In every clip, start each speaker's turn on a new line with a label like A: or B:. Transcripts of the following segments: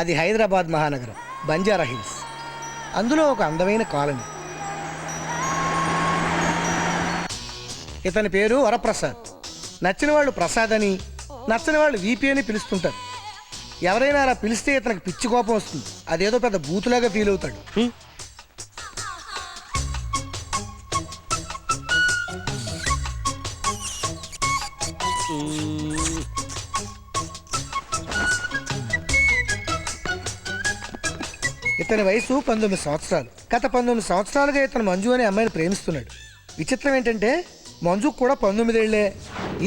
A: అది హైదరాబాద్ మహానగరం, బంజారా హిల్స్. అందులో ఒక అందమైన కాలనీ. ఇతని పేరు వరప్రసాద్. నచ్చిన వాళ్ళు ప్రసాద్ అని, నచ్చని వాళ్ళు వీపీ అని పిలుస్తుంటారు. ఎవరైనా అలా పిలిస్తే ఇతనికి పిచ్చి కోపం వస్తుంది. అదేదో పెద్ద బూతులాగా ఫీల్ అవుతాడు. ఇతని వయసు 19 సంవత్సరాలు. గత 19 సంవత్సరాలుగా ఇతను మంజు అనే అమ్మాయిని ప్రేమిస్తున్నాడు. విచిత్రం ఏంటంటే మంజుకు కూడా 19 ఏళ్లే.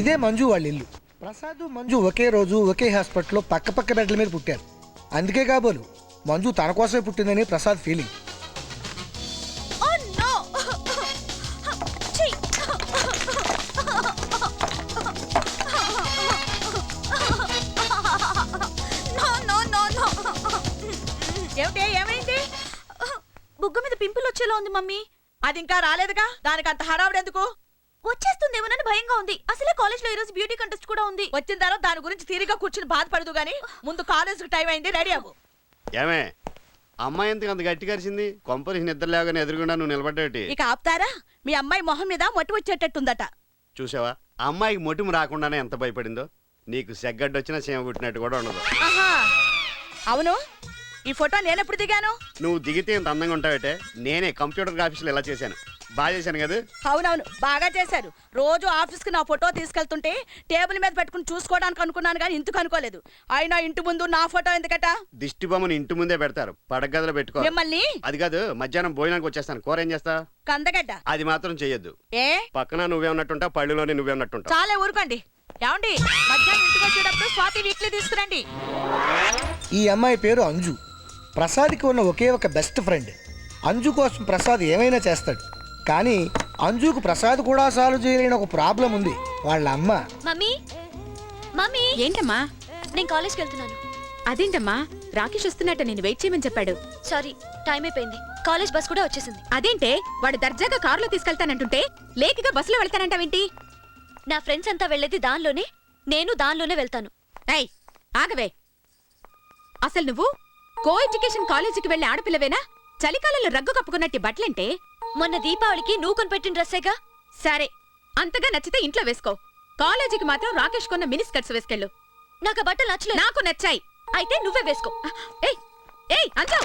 A: ఇదే మంజు వాళ్ళ ఇల్లు. ప్రసాద్ మంజు ఒకే రోజు ఒకే హాస్పిటల్లో పక్క బెడ్ల మీద పుట్టారు. అందుకే కాబోలు మంజు తన కోసమే పుట్టిందని ప్రసాద్ ఫీలింగ్.
B: ఏమైంది? బుగ్గ మీద పింపుల్ వచ్చేలా ఉంది మమ్మీ. అది ఇంకా రాలేదుగా, దానికి అంత హడావుడెందుకు? వచ్చేస్తుందేమోనని భయంగా ఉంది. అసలే కాలేజ్ లో ఈ రోజు బ్యూటీ కంటెస్ట్ కూడా ఉంది. వచ్చిన తర్వాత దాని గురించి తీరిగా కూర్చుని బాధపడదు గానీ ముందు కాలేజ్ టైం అయింది, రెడీ అవ్వు.
C: ఏమే అమ్మాయి ఎందుకు అంత గట్టి కరిచింది? కొంపరి నిద్ర లేవగానే ఎదురుగుండా నువ్వు నిలబడ్డాటి.
B: ఇక ఆపుతారా? మీ అమ్మాయి మొహం మీద మొట్టి వచ్చేటట్టుందట.
C: చూసావా ఆ అమ్మాయికి మొటిము రాకుండానే ఎంత భయపడిందో. నీకు సెగ్గడ్డొచ్చినా సీమ కుట్టినట్టు కూడా ఉండదు.
B: ఆహా, అవును. ఈ ఫోటో నేనెప్పుడు దిగాను?
C: నువ్వు దిగితే ఇంత అందంగా ఉంటావటే నేనే కంప్యూటర్ గ్రాఫిక్స్ లో ఇలా చేశాను. బాగా చేశాను కదా?
B: అవునవును, బాగా చేశారు. రోజు ఆఫీస్ కి నా ఫోటో తీసుకెళ్తుంటే టేబుల్ మీద పెట్టుకుని చూసుకోవడానికి అనుకున్నాను కానీ ఇందుకు అనుకోలేదు. అయినా ఇంటి ముందు నా ఫోటో ఎందుకట?
C: దిష్టి బొమ్మను ఇంటి ముందే పెడతారు, పడగదిలో పెట్టుకో.
B: మిమ్మల్ని
C: అది కాదు, మధ్యాహ్నం భోజనానికి వచ్చేస్తాను. కూర ఏం చేస్తా?
B: కందగడ్డ.
C: అది మాత్రం చెయ్యొద్దు.
B: ఏ
C: పక్కన నువ్వే ఉన్నట్టుంటా, పళ్ళులోనే నువ్వే ఉన్నట్టుంటా.
B: చాలే ఊరుకోండి. ఏమండి, మధ్యాహ్నం ఇంటికి వచ్చేటప్పుడు స్వాతి వీక్లీ తీసుకురండి.
A: ఈ అమ్మాయి పేరు అంజు. ప్రసాద్కి ఉన్న ఒకే ఒక బెస్ట్ ఫ్రెండ్. అంజు కోసం ప్రసాద్ ఏమైనా చేస్తాడు. కానీ అంజుకు ప్రసాద్ కూడా సాల్వ్ చేయలేని ఒక ప్రాబ్లం ఉంది. వాళ్ళ అమ్మ.
D: మమ్మీ మమ్మీ
E: ఏంటమ్మా?
D: నేను కాలేజ్కి వెళ్తున్నాను.
E: అదేంటమ్మా, రాకేష్ వస్తున్నట్టు నేను వెయిట్ చేయమని చెప్పాడు.
D: సారీ, టైం అయిపోయింది. కాలేజ్ బస్ కూడా వచ్చేసింది.
E: అదేంటే వాడు దర్జాగా కారులో తీసుకెళ్తానంటుంటే లేకగా బస్సులో వెళ్తానంటావేంటి?
D: నా ఫ్రెండ్స్ అంతా వెళ్ళేది దానిలోనే, నేను దానిలోనే వెళ్తాను.
E: ఏయ్ ఆగవే, అసలు నువ్వు కో ఎడ్యుకేషన్ కాలేజీకి వెళ్లే ఆడపిల్లవేనా? చలికాలంలో రగ్గు కప్పుకున్నట్టు బట్టలంటే?
D: మొన్న దీపావళికి నువ్వు కొనిపెట్టిన డ్రెస్సేగా.
E: సరే, అంతగా నచ్చితే ఇంట్లో వేసుకో. కాలేజీకి మాత్రం రాకేష్ కొన్న మినీ స్కర్ట్స్ వేసుకెళ్ళు.
D: నాకు ఆ బట్టలు నచ్చలేదు.
E: నాకు నచ్చాయి.
D: అయితే నువ్వే వేసుకో.
E: ఏయ్ ఏయ్ అంజు.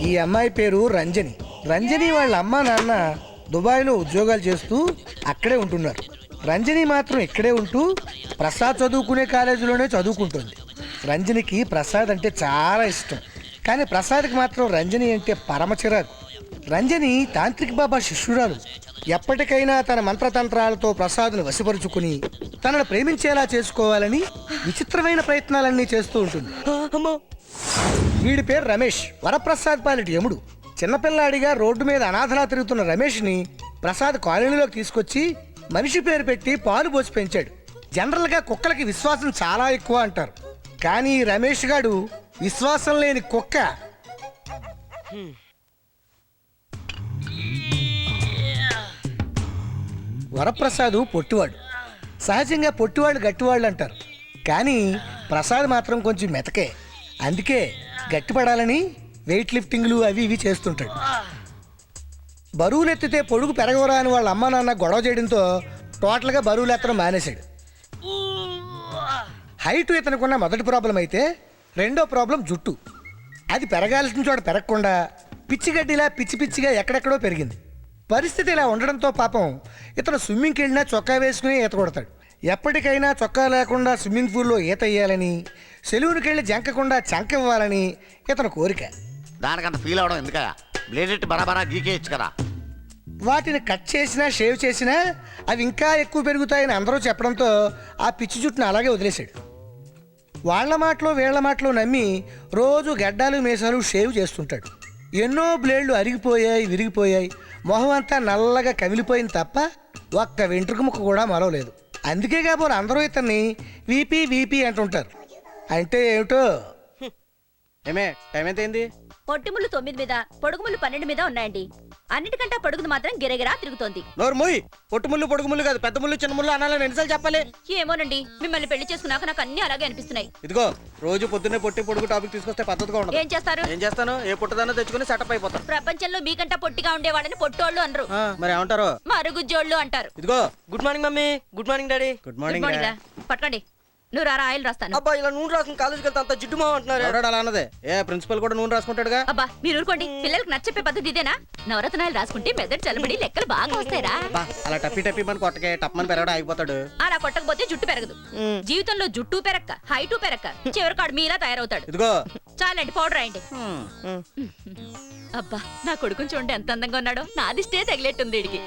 A: ఈ అమ్మాయి పేరు రంజని. రంజని వాళ్ళ అమ్మ నాన్న దుబాయ్లో ఉద్యోగాలు చేస్తూ అక్కడే ఉంటున్నారు. రంజని మాత్రం ఇక్కడే ఉంటూ ప్రసాద్ చదువుకునే కాలేజీలోనే చదువుకుంటుంది. రంజనికి ప్రసాద్ అంటే చాలా ఇష్టం. కానీ ప్రసాద్కి మాత్రం రంజని అంటే పరమ చిరాకు. రంజని తాంత్రిక్ బాబా శిష్యురాలు. ఎప్పటికైనా తన మంత్రతంత్రాలతో ప్రసాద్ను వశపరుచుకుని తనను ప్రేమించేలా చేసుకోవాలని విచిత్రమైన ప్రయత్నాలన్నీ చేస్తూ ఉంటుంది. వీడి పేరు రమేష్. వరప్రసాద్ పాలిటి యముడు. చిన్నపిల్లాడిగా రోడ్డు మీద అనాథలా తిరుగుతున్న రమేష్ని ప్రసాద్ కాలనీలోకి తీసుకొచ్చి మనిషి పేరు పెట్టి పాలు పోసి పెంచాడు. జనరల్గా కుక్కలకి విశ్వాసం చాలా ఎక్కువ అంటారు. కానీ రమేష్ గాడు విశ్వాసం లేని కుక్క. వరప్రసాద్ పొట్టివాడు. సహజంగా పొట్టివాళ్ళు గట్టివాళ్ళు అంటారు. కానీ ప్రసాద్ మాత్రం కొంచెం మెతకే. అందుకే గట్టిపడాలని వెయిట్ లిఫ్టింగ్లు అవి ఇవి చేస్తుంటాడు. బరువులు ఎత్తితే పొడుగు పెరగవరా అని వాళ్ళ అమ్మ నాన్న గొడవ చేయడంతో టోటల్గా బరువులు ఎత్తడం మానేశాడు. హైట్ ఇతనుకున్న మొదటి ప్రాబ్లం అయితే రెండో ప్రాబ్లం జుట్టు. అది పెరగాల్సిన చోట పెరగకుండా పిచ్చిగడ్డిలా పిచ్చి పిచ్చిగా ఎక్కడెక్కడో పెరిగింది. పరిస్థితి ఇలా ఉండడంతో పాపం ఇతను స్విమ్మింగ్కి వెళ్ళినా చొక్కా వేసుకుని ఈత కొడతాడు. ఎప్పటికైనా చొక్కా లేకుండా స్విమ్మింగ్ పూల్లో ఈత వేయాలని, సెలూన్కి వెళ్ళి జంకకుండా చంక ఇవ్వాలని ఇతను కోరిక.
F: దానికంత ఫీల్ అవడం ఎందుక? బ్లేడెట్ బరాబరా గీకేయచ్చు కదా.
A: వాటిని కట్ చేసినా షేవ్ చేసినా అవి ఇంకా ఎక్కువ పెరుగుతాయని అందరూ చెప్పడంతో ఆ పిచ్చి జుట్టును అలాగే వదిలేశాడు. వాళ్ళ మాటలో వీళ్ళ మాటలో నమ్మి రోజు గడ్డాలు మీసాలు షేవ్ చేస్తుంటాడు. ఎన్నో బ్లేడ్లు అరిగిపోయాయి, విరిగిపోయాయి. మొహం అంతా నల్లగా కమిలిపోయింది తప్ప ఒక్క వెంట్రుక ముక్క కూడా మరవలేదు. అందుకే కాబోలు అందరూ ఇతన్ని వీపీ వీపీ అంటుంటారు. అంటే ఏమిటో.
G: ఏమే టైం ఎంత అయింది?
D: పొట్టిముళ్ళు 9 మీద, పొడుగుముళ్ళు 12 మీద ఉన్నాయండి. అన్నిటికంటే పొడుగుది మాత్రం గిరగిరా తిరుగుతోంది.
G: నోరు మూయ్. పొట్టు ముళ్ళు పొడుగు ముళ్ళు కాదు, పెద్ద ముళ్ళు చిన్న ముళ్ళు అనాలని ఎన్నిసార్లు చెప్పాలి?
D: ఏమోనండి, మిమ్మల్ని పెళ్లి చేసుకున్నాక నాకు అన్ని అలాగే అనిపిస్తున్నాయి.
G: ఇదిగో రోజు పొద్దున్నే పొట్టి పొడుగు టాపిక్ తీసుకొస్తే పద్ధతిగా ఉండదు.
D: ఏం చేస్తారు?
G: ఏం చేస్తాను? ఏ పుట్టదానో తెచ్చుకుని సెటప్ అయిపోతాను.
D: ప్రపంచంలో మీకంటా పొట్టిగా ఉండేవాళ్ళని పొట్టోళ్ళు అనరు,
G: మరి ఏమంటారు?
D: మరుగుజ్జోళ్ళు అంటారు.
G: ఇదిగో
H: good morning mummy. Good morning daddy.
G: Good
D: good
G: morning.
D: Morning రా. పట్టుకోండి. నువ్వు రారా, ఆయిల్ రాస్తాను.
H: అబ్బా ఇలా నూనె రాసుకుని కాలేజ్కి వెళ్తే అంత జిడ్డు మా అంటున్నారు.
G: ఎవరాడు అలా అన్నదే? ఏ ప్రిన్సిపల్ కూడా నూనె రాసుకుంటాడుగా?
D: అబ్బా మీరు ఊరుకోండి, పిల్లలకు నచ్చే పద్ధతి ఇదేనా? నవరత్నాలు రాసుకుంటే మెదడు చల్లబడి లెక్కలు బాగా వస్తాయిరా.
G: బా అలా టప్పి టప్పి మన కొట్టకే టప్మని పెరగడం ఆగిపోతాడు.
D: అలా కొట్టకపోతే జుట్టు పెరగదు. జీవితంలో జుట్టు పెరక్క, హైటు పెరక్క, చివరికాడు మీలా తయారవుతాడు.
G: ఇదిగో
D: చాలండి, పౌడర్ రాయండి. అబ్బా నా కొడుకుని చూడండి ఎంత అందంగా ఉన్నాడో. నాదిష్టే తగిలేట్టుంది వీడికి.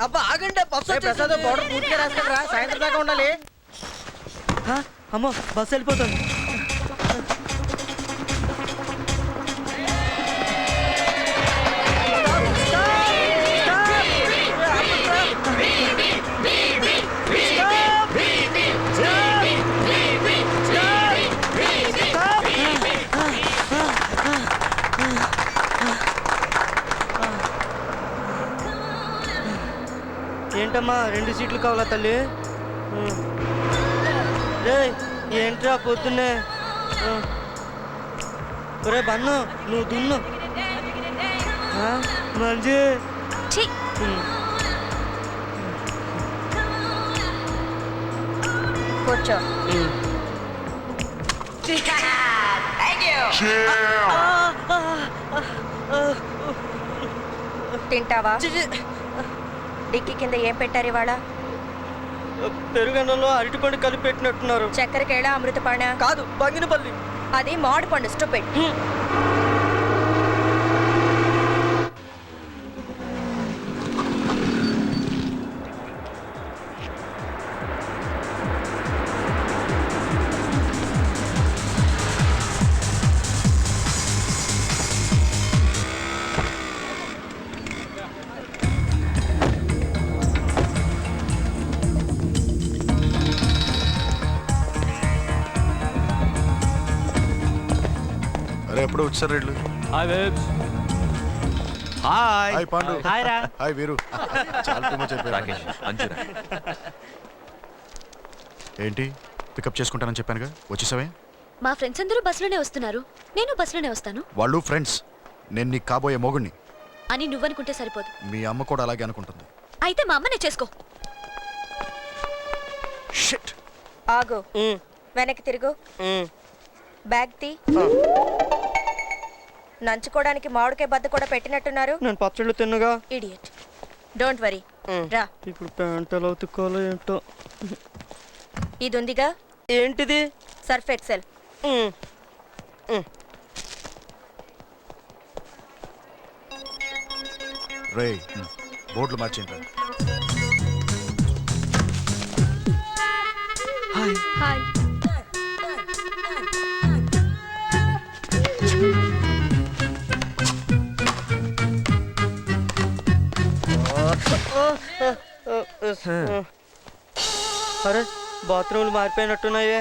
H: అబ్బా ఆగండి, బస్సు
G: ఏ ప్రసాద్ పౌడర్ పూర్తిగా రాసుకుంటారా? సాయంత్రం దాకా ఉండాలి.
H: అమ్మో బస్సు వెళ్ళిపోతుంది. ఏంటమ్మా 2 సీట్లు కావాలా తల్లి? రేయ్ ఏంట్రా పొద్దున్నే? ఒరే బన్ను నువ్వు దున్ను. మంచి
D: ఛీ! కూర్చో. తింటావా? డిక్కి కింద ఏం పెట్టారు ఇవాళ?
H: పెరుగన్నంలో అరటిపండు కలిపి పెట్టినట్టున్నారు.
D: చక్కెరకేళ, అమృతపాణ
H: కాదు బంగినపల్లి.
D: అది మామిడి పండు. స్టూపిడ్.
I: ఎప్పుడు వచ్చారు వీళ్ళు?
F: Hi
I: hi Pandu.
H: హాయ్ రా.
I: హాయ్ వీరు. చాలా టూ మచ్ అయిపోయారు. ఏంటి పికప్ చేసుకుంటానని చెప్పానుగా, వచ్చేసావే?
D: మా ఫ్రెండ్స్ అందరూ బస్సులోనే వస్తున్నారు, నేను బస్సులోనే వస్తాను.
I: వాళ్ళు ఫ్రెండ్స్, నేను నీకు కాబోయే మొగుణ్ణి
D: అని నువ్వనుకుంటే సరిపోదు.
I: మీ అమ్మ కూడా అలాగే అనుకుంటుంది.
D: అయితే మా అమ్మనే చేసుకో.
I: షిట్.
B: ఆగు, వెనక్కి తిరుగు. బ్యాగ్ తీ. నంచుకోవడానికి మామిడికాయ బద్ద కూడా పెట్టినట్టున్నారు.
H: నేను పచ్చళ్ళు తిన్నగా.
B: ఇడియట్. డోంట్ వరీ, రా.
H: ఇప్పుడు ప్యాంట్ ఎలా ఉతుక్కోవాలో ఏంటో.
B: ఇది ఉందిగా,
H: ఏంటిది?
B: Surf Excel.
I: రే బోర్డులు మార్చేంట.
D: హాయ్.
H: అరే బాత్రూమ్లు మారిపోయినట్టున్నాయే.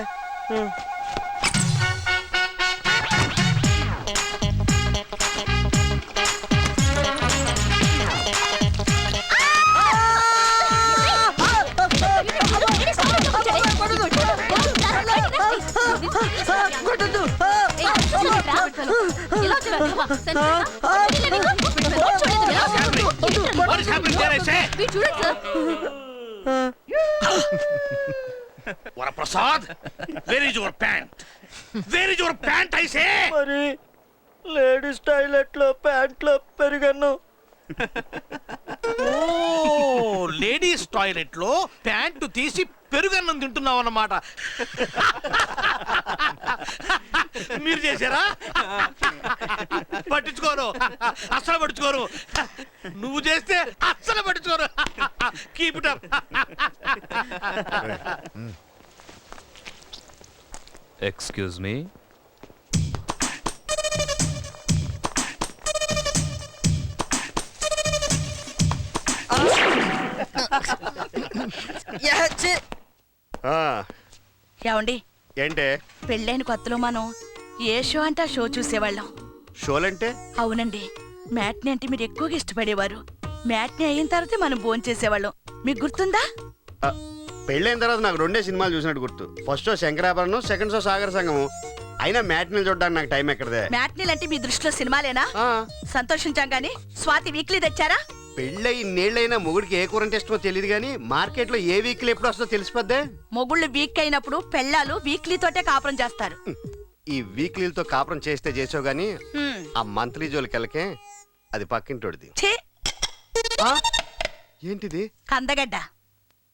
F: Varaprasad, where is your pant? Where is your pant I say?
H: మరి లేడీస్ టాయిలెట్ లో ప్యాంట్ లో పెరిగాను.
F: లేడీస్ టాయిలెట్ లో ప్యాంటు తీసి పెరుగన్నం తింటున్నావు అన్నమాట. మీరు చేశారా? పట్టించుకోరు, అస్సలు పట్టించుకోరు. నువ్వు చేస్తే అస్సలు పట్టించుకోరు. Keep it up.
J: Excuse me.
B: ఏమండి,
C: ఏంటే
B: పెళ్ళైన కొత్తలో మనం ఏ షో అంటే ఆ షో చూసేవాళ్ళం.
C: షోలంటే?
B: అవునండి, మ్యాట్ని అంటే మీరు ఎక్కువగా ఇష్టపడేవారు. మ్యాట్ని అయిన తర్వాతే మనం భోంచేసేవాళ్ళం. మీకు గుర్తుందా?
C: ఆ, పెళ్ళైన తర్వాత నాకు 2 సినిమాలు చూసినట్టు గుర్తు. First show Shankarabharanam, second show Sagara Sangamam. అయినా మ్యాట్ని చూడడానికి నాకు టైం ఎక్కడదే.
B: మ్యాట్నీలు అంటే మీ దృష్టిలో సినిమాలేనా?
C: ఆ,
B: సంతోషించాం గాని స్వాతి వీక్లీ తెచ్చారా?
C: పెళ్ళై ఇన్నేళ్ళైనా మొగుడికి ఏ కూర అంటే ఇష్టమో తెలియదు కానీ మార్కెట్లో ఏ వీక్లీ ఎప్పుడు వస్తుందో తెలిసిపోద్దే.
B: మొగుళ్ళు వీక్ అయినప్పుడు పెళ్ళాలు వీక్లీ తోటే కాపురం చేస్తారు.
C: ఈ వీక్లీలతో కాపురం చేస్తే చేసావు గానీ
B: హ్మ్.
C: ఆ మంత్లీ జోలికెళ్ళకే, అది పక్కింటోడిది.
B: ఛీ,
C: ఆ, ఏంటిది?
B: కందగడ్డ.